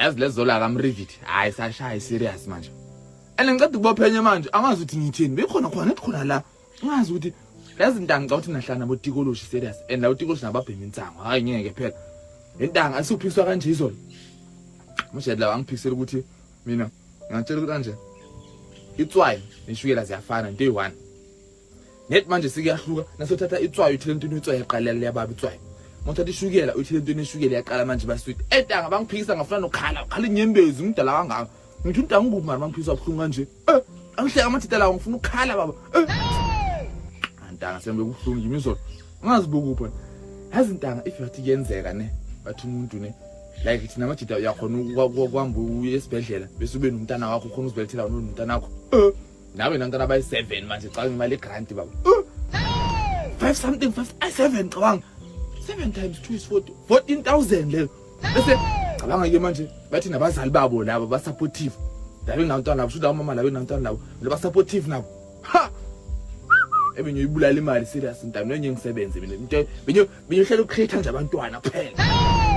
yazi lezola kaMrivit hayi sashaya serious manje ene ngicela ukubophenye manje angazi ukuthi ngithini bekhona khona ethi khona la ngazi ukuthi lezi ntanga ngicela nahlala nabo tikoloshi serious and lawo tikoloshi nababhema insango hayi ngeke phela intanga asuphiswa kanje izolo manje la angiphikisela ukuthi mina ngiyatshela ukuthi kanje itswayi neshukela ziyafana day 1 net manje sikuyahluka nasothatha itswayi uthile into itswayi yaqalela leyababa itswayi mothatha ishukela uthile into ishukela yaqala manje ba sweet entanga bangiphikisa ngafuna nokhala ukhala inyembezi ngidala kangaka ngithi intanga ngubani manje bangiphikisa ubuhlungu kanje angihleka amathita lawo ngifuna ukukhala baba antanga sembe kubuhlungu yimizolo ngazibukupha yazi intanga if yathi kuyenzeka ne bathi umuntu ne like thina amathita uyakhona ukwamba uye esibhedlela bese ube nomntana wakho khona uzibelethela nomntana wakho nawe nantana bayi 7 manje xa imali grant baba 5 something 7 cabanga 7 times 2 is 14,000 leyo bese cabanga ke manje bathi nabazali babo labo ba supportive labe nantana nabo shuda mama labe nantana nabo ba supportive nabo ha ebenye ibulala imali serious intana nenye ngisebenze mina into benye hlela ucreate nje abantwana kuphela